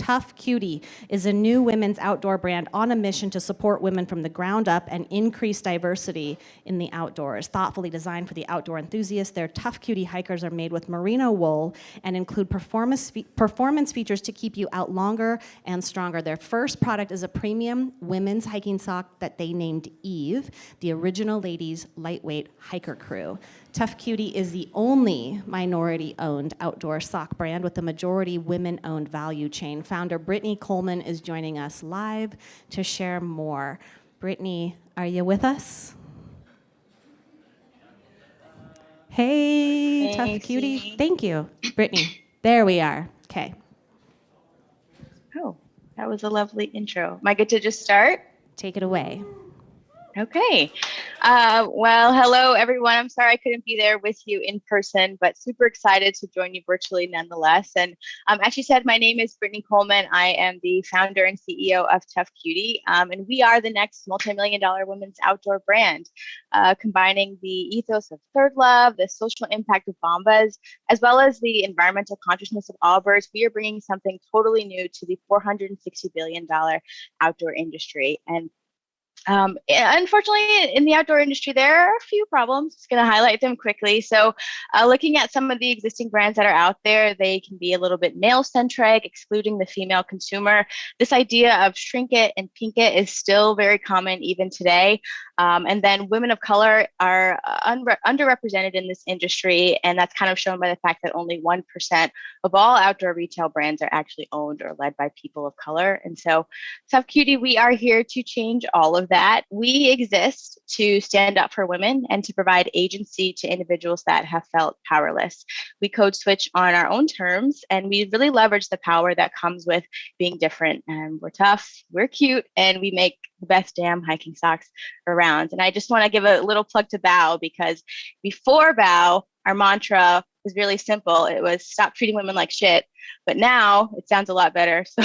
Tough Cutie is a new women's outdoor brand on a mission to support women from the ground up and increase diversity in the outdoors. Thoughtfully designed for the outdoor enthusiast, their Tough Cutie hikers are made with merino wool and include performance features to keep you out longer and stronger. Their first product is a premium women's hiking sock that they named Eve, the original ladies' lightweight hiker crew. Tough Cutie is the only minority-owned outdoor sock brand with a majority women-owned value chain. Founder Brittany Coleman is joining us live to share more. Brittany, are you with us? Hey, Tough Cutie. Thank you, Brittany. There we are. Okay. Oh, that was a lovely intro. Am I good to just start? Take it away. Okay. Well, hello, everyone. I'm sorry I couldn't be there with you in person, but super excited to join you virtually nonetheless. And as you said, my name is Brittany Coleman. I am the founder and CEO of Tough Cutie, and we are the next multi-million-dollar women's outdoor brand, combining the ethos of third love, the social impact of Bombas, as well as the environmental consciousness of all birds. We are bringing something totally new to the $460 billion outdoor industry. And unfortunately, in the outdoor industry, there are a few problems. Just going to highlight them quickly. So looking at some of the existing brands that are out there, they can be a little bit male-centric, excluding the female consumer. This idea of shrink it and pink it is still very common even today. And then women of color are underrepresented in this industry. And that's kind of shown by the fact that only 1% of all outdoor retail brands are actually owned or led by people of color. And so Tough Cutie, we are here to change all of that. We exist to stand up for women and to provide agency to individuals that have felt powerless. We code switch on our own terms, and we really leverage the power that comes with being different. And we're tough, we're cute, and we make the best damn hiking socks around. And I just want to give a little plug to Bow, because before Bow, our mantra was really simple. It was stop treating women like shit. But now it sounds a lot better. So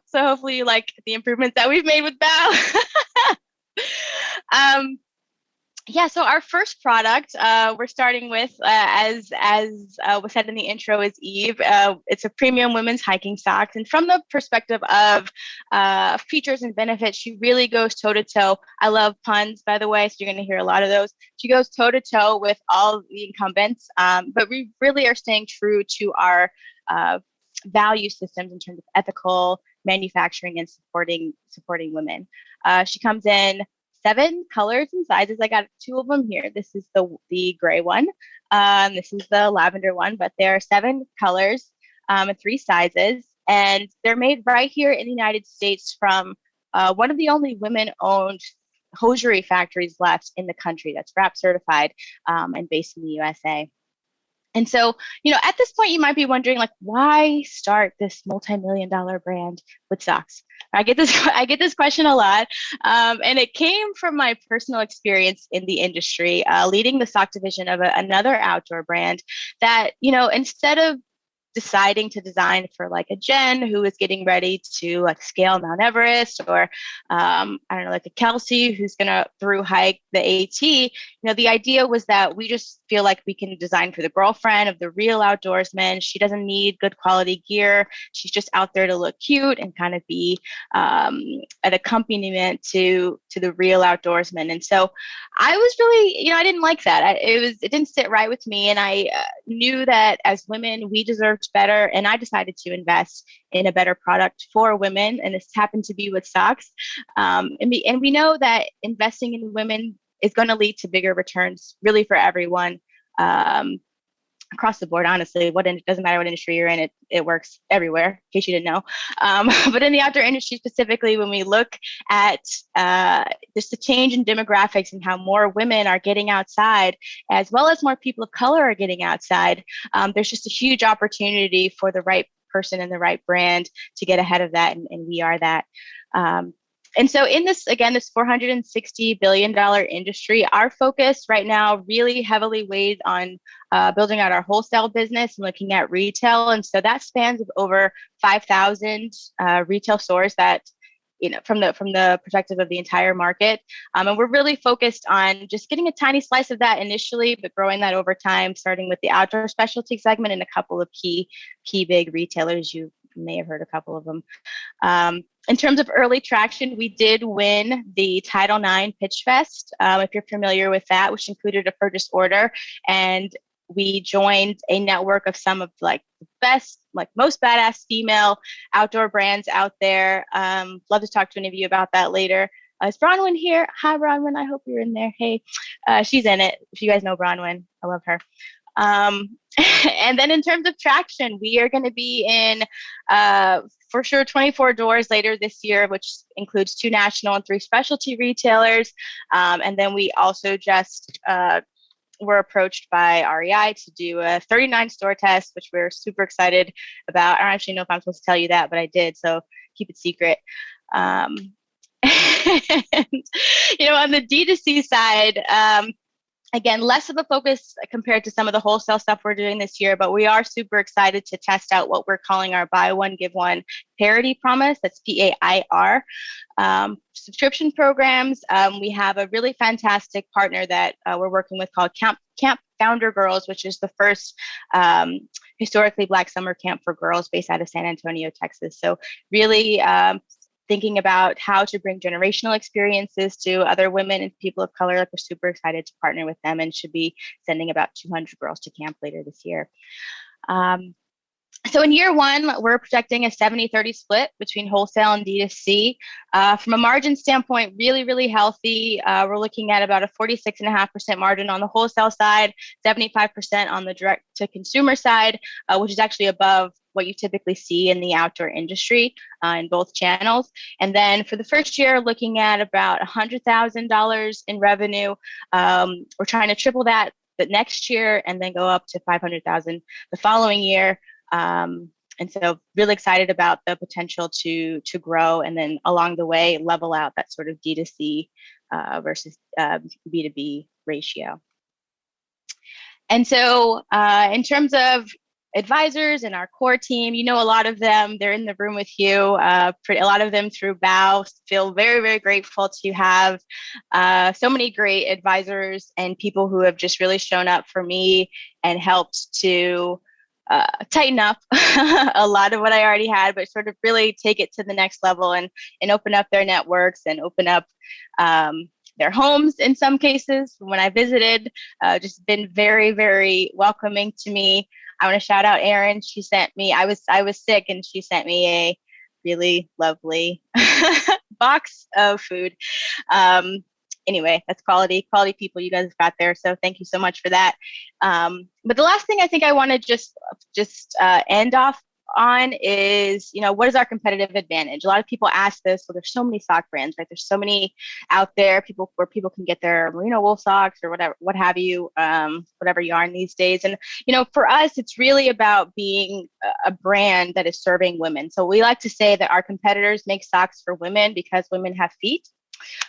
so hopefully you like the improvements that we've made with Bow. So our first product we're starting with, as was said in the intro, is Eve. It's a premium women's hiking socks. And from the perspective of features and benefits, she really goes toe-to-toe. I love puns, by the way, so you're going to hear a lot of those. She goes toe-to-toe with all the incumbents, but we really are staying true to our value systems in terms of ethical manufacturing and supporting women. She comes in 7 colors and sizes. I got 2 of them here. This is the gray one. This is the lavender one, but there are 7 colors and 3 sizes. And they're made right here in the United States from one of the only women-owned hosiery factories left in the country that's WRAP certified and based in the USA. And so, at this point, you might be wondering, why start this multi-million-dollar brand with socks? I get this question a lot, and it came from my personal experience in the industry, leading the sock division of another outdoor brand that, instead of deciding to design for a Jen who is getting ready to scale Mount Everest, or I don't know, a Kelsey who's gonna through hike the AT. The idea was that we just feel like we can design for the girlfriend of the real outdoorsman. She doesn't need good quality gear. She's just out there to look cute and kind of be an accompaniment to the real outdoorsman. And so I was really, I didn't like that. It didn't sit right with me, and I knew that as women we deserved better, and I decided to invest in a better product for women, and this happened to be with socks. And we know that investing in women is going to lead to bigger returns, really, for everyone across the board. Honestly, it doesn't matter what industry you're in; it works everywhere. In case you didn't know, but in the outdoor industry specifically, when we look at just the change in demographics and how more women are getting outside, as well as more people of color are getting outside, there's just a huge opportunity for the right person and the right brand to get ahead of that, and we are that. And so in this $460 billion industry, our focus right now really heavily weighs on building out our wholesale business and looking at retail. And so that spans over 5,000 retail stores that, from the perspective of the entire market. And we're really focused on just getting a tiny slice of that initially, but growing that over time, starting with the outdoor specialty segment and a couple of key big retailers you may have heard a couple of them. In terms of early traction, we did win the Title IX Pitch Fest, if you're familiar with that, which included a purchase order. And we joined a network of some of like the best, like most badass female outdoor brands out there. Love to talk to any of you about that later. Is Bronwyn here? Hi, Bronwyn. I hope you're in there. Hey, she's in it. If you guys know Bronwyn, I love her. And then in terms of traction, we are going to be in, for sure, 24 doors later this year, which includes 2 national and 3 specialty retailers. And then we also just were approached by REI to do a 39 store test, which we're super excited about. I don't actually know if I'm supposed to tell you that, but I did, so keep it secret. And, on the D2C side, again, less of a focus compared to some of the wholesale stuff we're doing this year, but we are super excited to test out what we're calling our buy one, give one parity promise. That's PAIR. Subscription programs. We have a really fantastic partner that we're working with called Camp Founder Girls, which is the first historically Black summer camp for girls based out of San Antonio, Texas. So really thinking about how to bring generational experiences to other women and people of color. Like, we're super excited to partner with them and should be sending about 200 girls to camp later this year. So in year 1, we're projecting a 70-30 split between wholesale and D2C. From a margin standpoint, really, really healthy. We're looking at about a 46.5% margin on the wholesale side, 75% on the direct to consumer side, which is actually above what you typically see in the outdoor industry in both channels. And then for the first year, looking at about $100,000 in revenue. We're trying to triple that the next year and then go up to $500,000 the following year. And so really excited about the potential to grow and then along the way level out that sort of D2C versus B2B ratio. And so in terms of advisors and our core team, a lot of them, they're in the room with you. A lot of them through BOW. Feel very, very grateful to have so many great advisors and people who have just really shown up for me and helped to tighten up a lot of what I already had, but sort of really take it to the next level and open up their networks and open up their homes in some cases. When I visited, just been very, very welcoming to me. I want to shout out Erin. She sent me, I was sick and she sent me a really lovely box of food. Anyway, that's quality people you guys have got there. So thank you so much for that. But the last thing I think I want to just end off on is, what is our competitive advantage? A lot of people ask this. Well, there's so many sock brands, right? There's so many out there, where people can get their merino wool socks or whatever, what have you, whatever yarn these days. And, for us, it's really about being a brand that is serving women. So we like to say that our competitors make socks for women because women have feet,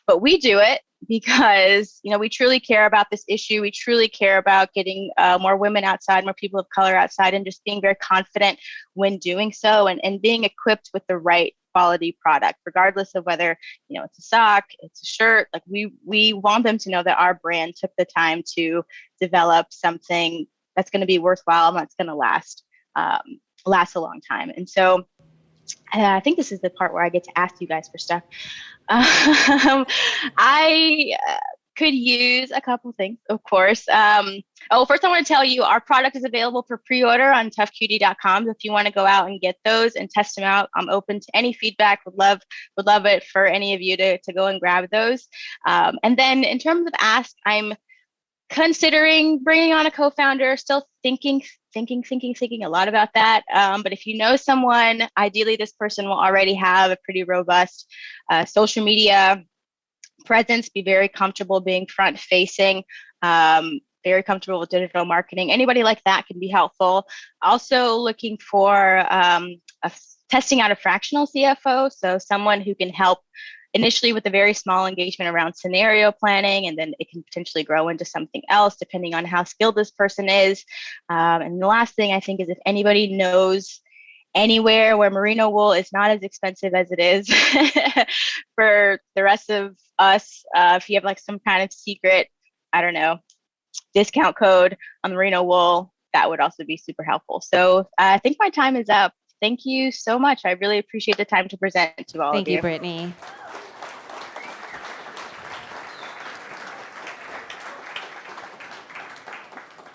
but we do it because, we truly care about this issue. We truly care about getting more women outside, more people of color outside, and just being very confident when doing so and being equipped with the right quality product, regardless of whether, it's a sock, it's a shirt. Like we want them to know that our brand took the time to develop something that's going to be worthwhile and that's going to last a long time. And so I think this is the part where I get to ask you guys for stuff. I could use a couple things, of course. First I want to tell you our product is available for pre-order on toughcutie.com. If you want to go out and get those and test them out, I'm open to any feedback. Would love it for any of you to go and grab those. And then in terms of ask, I'm considering bringing on a co-founder, still thinking a lot about that. But if you know someone, ideally this person will already have a pretty robust social media presence, be very comfortable being front facing, very comfortable with digital marketing. Anybody like that can be helpful. Also looking for testing out a fractional CFO. So someone who can help initially with a very small engagement around scenario planning, and then it can potentially grow into something else depending on how skilled this person is. And the last thing I think is if anybody knows anywhere where merino wool is not as expensive as it is for the rest of us, if you have like some kind of secret, I don't know, discount code on merino wool, that would also be super helpful. So I think my time is up. thank you so much. I really appreciate the time to present to all of you. Thank you, Brittany.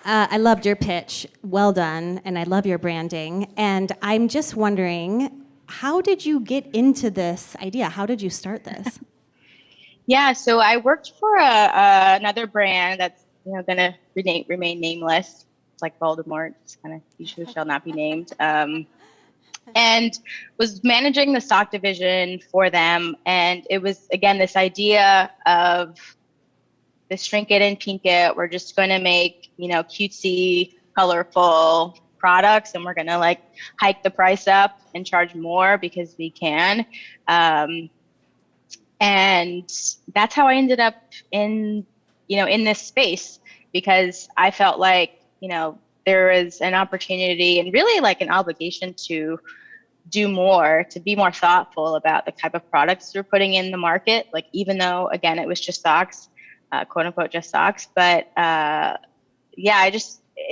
I loved your pitch. Well done. And I love your branding. And I'm just wondering, how did you get into this idea? How did you start this? Yeah, so I worked for another brand that's going to remain nameless. It's like Voldemort, it's kind of usually shall not be named. And was managing the stock division for them. And it was, again, this idea of this shrink it and pink it. We're just going to make, cutesy, colorful products, and we're going to like hike the price up and charge more because we can. And that's how I ended up in this space, because I felt like, there is an opportunity and really like an obligation to do more, to be more thoughtful about the type of products we're putting in the market. Like, even though, again, it was just socks, quote unquote, just socks. But it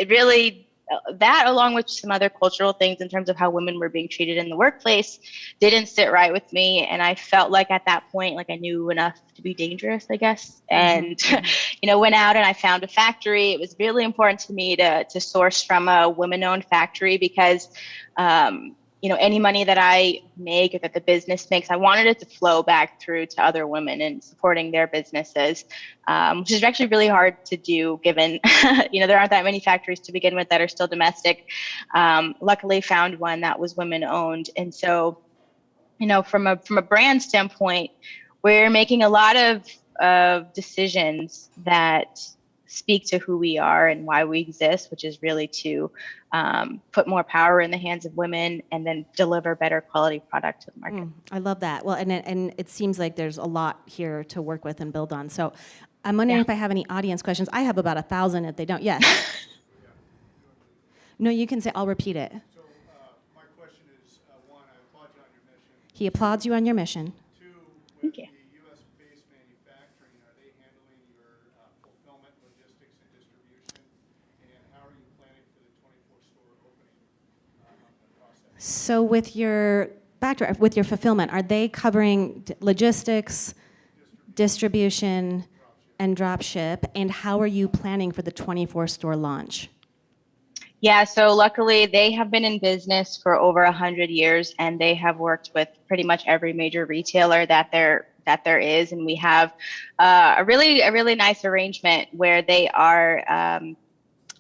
really, that along with some other cultural things in terms of how women were being treated in the workplace didn't sit right with me. And I felt like at that point, like I knew enough to be dangerous, I guess. And, went out and I found a factory. It was really important to me to source from a women-owned factory, because, any money that I make or that the business makes, I wanted it to flow back through to other women and supporting their businesses, which is actually really hard to do given, there aren't that many factories to begin with that are still domestic. Luckily found one that was women owned. And so, from a brand standpoint, we're making a lot of decisions that speak to who we are and why we exist, which is really to put more power in the hands of women and then deliver better quality product to the market. I love that. Well, and it seems like there's a lot here to work with and build on. So I'm wondering if I have any audience questions. I have about 1,000 if they don't. Yes. No, you can say, I'll repeat it. So my question is, one, I applaud you on your mission. He applauds you on your mission. Two, with the U.S.-based manufacturing, are they handling your fulfillment, logistics, and distribution? And how are you planning for the 24-store opening process? So with your fulfillment, are they covering logistics, distribution, and drop ship? And how are you planning for the 24-store launch? Yeah, so luckily they have been in business for over 100 years, and they have worked with pretty much every major retailer that there is, and we have a really nice arrangement where they are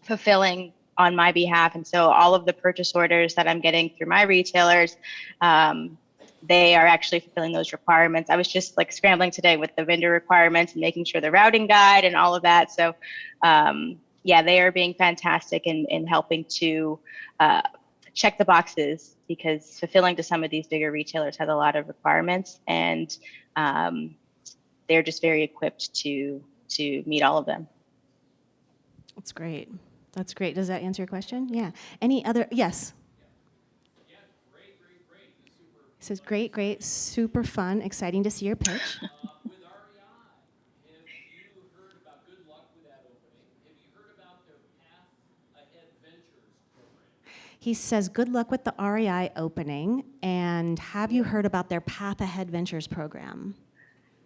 fulfilling on my behalf. And so all of the purchase orders that I'm getting through my retailers, they are actually fulfilling those requirements. I was just like scrambling today with the vendor requirements and making sure the routing guide and all of that. So they are being fantastic in helping to check the boxes, because fulfilling to some of these bigger retailers has a lot of requirements, and they're just very equipped to meet all of them. That's great. That's great. Does that answer your question? Yeah. Any other? Yes. Yeah, great. He says, great, super fun, exciting to see your pitch. With REI, have you heard about, good luck with that opening, have you heard about their Path Ahead Ventures program? He says, good luck with the REI opening, and have you heard about their Path Ahead Ventures program?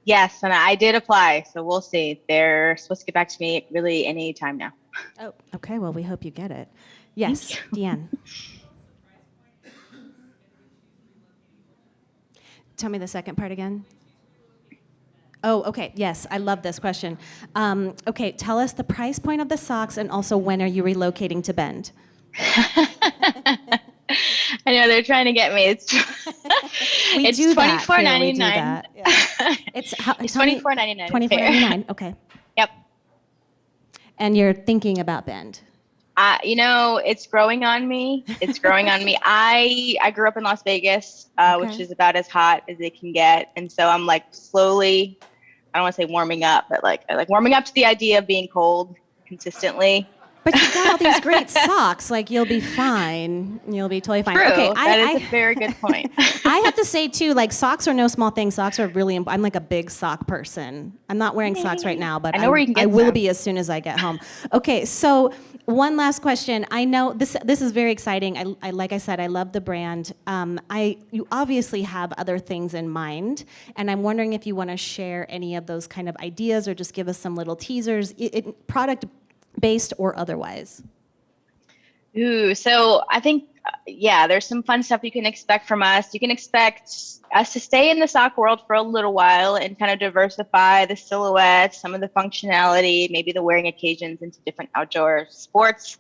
Yes, and I did apply, so we'll see. They're supposed to get back to me really any time now. Oh, okay. Well, we hope you get it. Yes, Deanne. Tell me the second part again. Oh, okay. Yes, I love this question. Okay, tell us the price point of the socks, and also when are you relocating to Bend? I know they're trying to get me. It's $24.99. It's $24.99. $24.99. Okay. Yep. And you're thinking about Bend. It's growing on me. I grew up in Las Vegas, which is about as hot as it can get. And so I'm like slowly, I don't want to say warming up, but like warming up to the idea of being cold consistently. But you've got all these great socks. Like, you'll be fine. You'll be totally fine. True. Okay, that is a very good point. I have to say, too, like, socks are no small thing. Socks are really, I'm like a big sock person. I'm not wearing socks right now, but I know where you can get I will some. be as soon as I get home. Okay, so One last question. I know this is very exciting. I like I said, I love the brand. You obviously have other things in mind, and I'm wondering if you want to share any of those kind of ideas or just give us some little teasers, product based or otherwise. Ooh, so I think, yeah, there's some fun stuff you can expect from us. You can expect us to stay in the sock world for a little while and kind of diversify the silhouettes, some of the functionality, maybe the wearing occasions into different outdoor sports.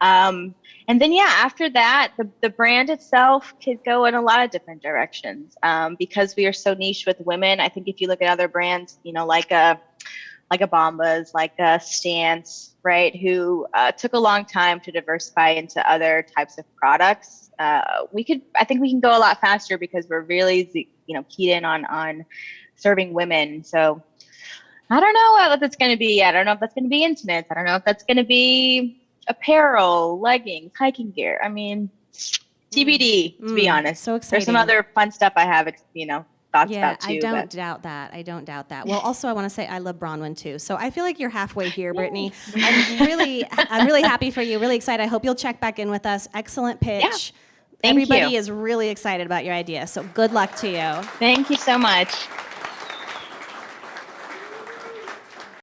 And then, yeah, after that, the brand itself could go in a lot of different directions because we are so niche with women. I think if you look at other brands, you know, like a Bombas, like a Stance, right, who took a long time to diversify into other types of products. I think we can go a lot faster because we're really, keyed in on serving women. So I don't know what that's going to be yet. I don't know if that's going to be intimates. I don't know if that's going to be apparel, leggings, hiking gear. I mean, TBD, to be honest. So exciting. There's some other fun stuff I have, thoughts Yeah, about too. I don't doubt that. I don't doubt that. Well, also I want to say I love Bronwyn too. So I feel like you're halfway here, Brittany. I'm really happy for you. Really excited. I hope you'll check back in with us. Excellent pitch. Yeah. Thank Everybody you. is really excited about your idea. So good luck to you. Thank you so much.